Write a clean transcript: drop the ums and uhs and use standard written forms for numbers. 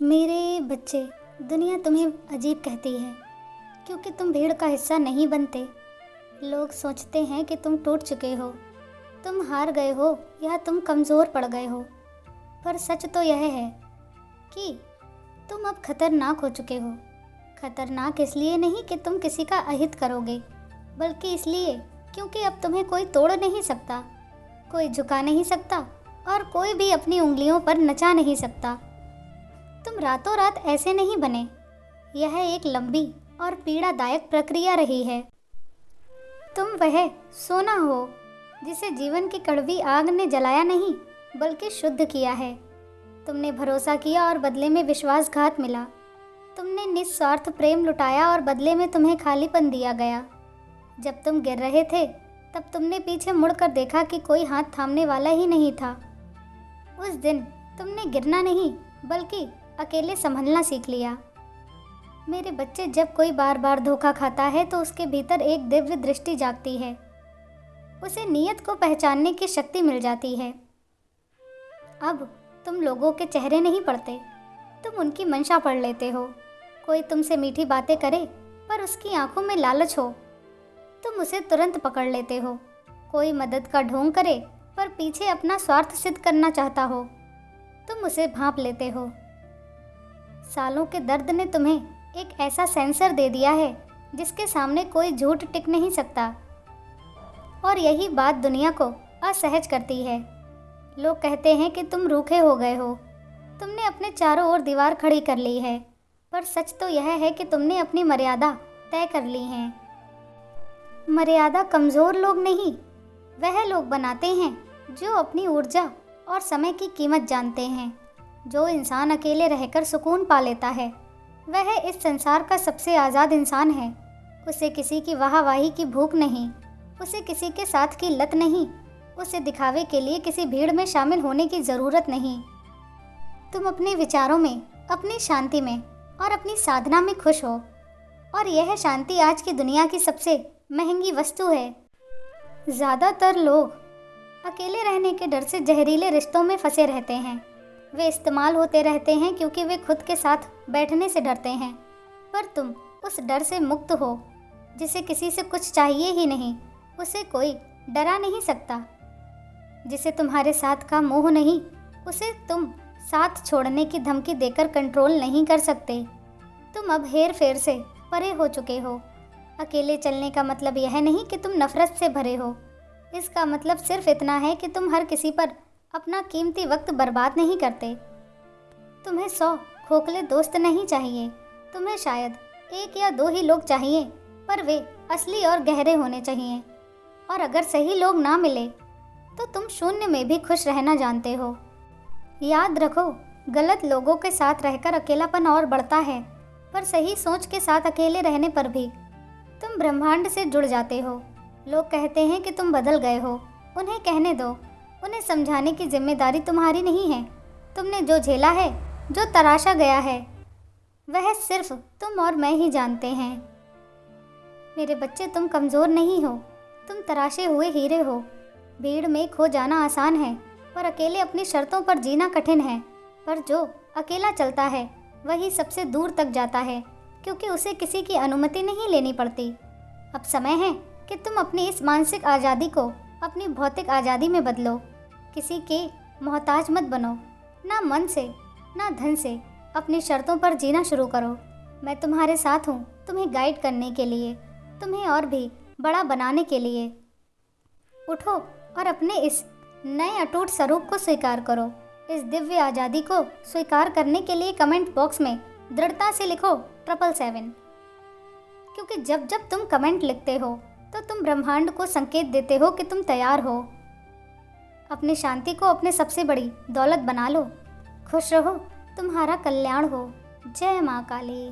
मेरे बच्चे, दुनिया तुम्हें अजीब कहती है क्योंकि तुम भीड़ का हिस्सा नहीं बनते। लोग सोचते हैं कि तुम टूट चुके हो, तुम हार गए हो या तुम कमज़ोर पड़ गए हो। पर सच तो यह है कि तुम अब खतरनाक हो चुके हो। खतरनाक इसलिए नहीं कि तुम किसी का अहित करोगे, बल्कि इसलिए क्योंकि अब तुम्हें कोई तोड़ नहीं सकता, कोई झुका नहीं सकता और कोई भी अपनी उंगलियों पर नचा नहीं सकता। तुम रातों रात ऐसे नहीं बने। यह एक लंबी और पीड़ादायक प्रक्रिया रही है। तुम वह सोना हो जिसे जीवन की कड़वी आग ने जलाया नहीं बल्कि शुद्ध किया है। तुमने भरोसा किया और बदले में विश्वासघात मिला। तुमने निस्वार्थ प्रेम लुटाया और बदले में तुम्हें खालीपन दिया गया। जब तुम गिर रहे थे तब तुमने पीछे मुड़कर देखा कि कोई हाथ थामने वाला ही नहीं था। उस दिन तुमने गिरना नहीं बल्कि अकेले संभलना सीख लिया। मेरे बच्चे, जब कोई बार बार धोखा खाता है तो उसके भीतर एक दिव्य दृष्टि जागती है। उसे नियत को पहचानने की शक्ति मिल जाती है। अब तुम लोगों के चेहरे नहीं पढ़ते, तुम उनकी मंशा पढ़ लेते हो। कोई तुमसे मीठी बातें करे पर उसकी आंखों में लालच हो, तुम उसे तुरंत पकड़ लेते हो। कोई मदद का ढोंग करे पर पीछे अपना स्वार्थ सिद्ध करना चाहता हो, तुम उसे भांप लेते हो। सालों के दर्द ने तुम्हें एक ऐसा सेंसर दे दिया है जिसके सामने कोई झूठ टिक नहीं सकता, और यही बात दुनिया को असहज करती है। लोग कहते हैं कि तुम रूखे हो गए हो, तुमने अपने चारों ओर दीवार खड़ी कर ली है, पर सच तो यह है कि तुमने अपनी मर्यादा तय कर ली है। मर्यादा कमज़ोर लोग नहीं, वह लोग बनाते हैं जो अपनी ऊर्जा और समय की कीमत जानते हैं। जो इंसान अकेले रहकर सुकून पा लेता है वह इस संसार का सबसे आज़ाद इंसान है। उसे किसी की वाहवाही की भूख नहीं, उसे किसी के साथ की लत नहीं, उसे दिखावे के लिए किसी भीड़ में शामिल होने की ज़रूरत नहीं। तुम अपने विचारों में, अपनी शांति में और अपनी साधना में खुश हो, और यह शांति आज की दुनिया की सबसे महंगी वस्तु है। ज़्यादातर लोग अकेले रहने के डर से जहरीले रिश्तों में फंसे रहते हैं। वे इस्तेमाल होते रहते हैं क्योंकि वे खुद के साथ बैठने से डरते हैं। पर तुम उस डर से मुक्त हो जिसे किसी से कुछ चाहिए ही नहीं, उसे कोई डरा नहीं सकता। जिसे तुम्हारे साथ का मोह नहीं, उसे तुम साथ छोड़ने की धमकी देकर कंट्रोल नहीं कर सकते। तुम अब हेर फेर से परे हो चुके हो। अकेले चलने का मतलब यह नहीं कि तुम नफरत से भरे हो। इसका मतलब सिर्फ इतना है कि तुम हर किसी पर अपना कीमती वक्त बर्बाद नहीं करते। तुम्हें 100 खोखले दोस्त नहीं चाहिए, तुम्हें शायद 1 या 2 ही लोग चाहिए, पर वे असली और गहरे होने चाहिए। और अगर सही लोग ना मिले तो तुम शून्य में भी खुश रहना जानते हो। याद रखो, गलत लोगों के साथ रहकर अकेलापन और बढ़ता है, पर सही सोच के साथ अकेले रहने पर भी तुम ब्रह्मांड से जुड़ जाते हो। लोग कहते हैं कि तुम बदल गए हो, उन्हें कहने दो। उन्हें समझाने की जिम्मेदारी तुम्हारी नहीं है। तुमने जो झेला है, जो तराशा गया है, वह सिर्फ तुम और मैं ही जानते हैं। मेरे बच्चे, तुम कमज़ोर नहीं हो, तुम तराशे हुए हीरे हो। भीड़ में खो जाना आसान है, पर अकेले अपनी शर्तों पर जीना कठिन है। पर जो अकेला चलता है वही सबसे दूर तक जाता है, क्योंकि उसे किसी की अनुमति नहीं लेनी पड़ती। अब समय है कि तुम अपनी इस मानसिक आज़ादी को अपनी भौतिक आज़ादी में बदलो। किसी के मोहताज मत बनो, ना मन से ना धन से। अपनी शर्तों पर जीना शुरू करो। मैं तुम्हारे साथ हूँ, तुम्हें गाइड करने के लिए, तुम्हें और भी बड़ा बनाने के लिए। उठो और अपने इस नए अटूट स्वरूप को स्वीकार करो। इस दिव्य आज़ादी को स्वीकार करने के लिए कमेंट बॉक्स में दृढ़ता से लिखो 777, क्योंकि जब जब तुम कमेंट लिखते हो तो तुम ब्रह्मांड को संकेत देते हो कि तुम तैयार हो। अपनी शांति को अपने सबसे बड़ी दौलत बना लो। खुश रहो, तुम्हारा कल्याण हो। जय माँ काली।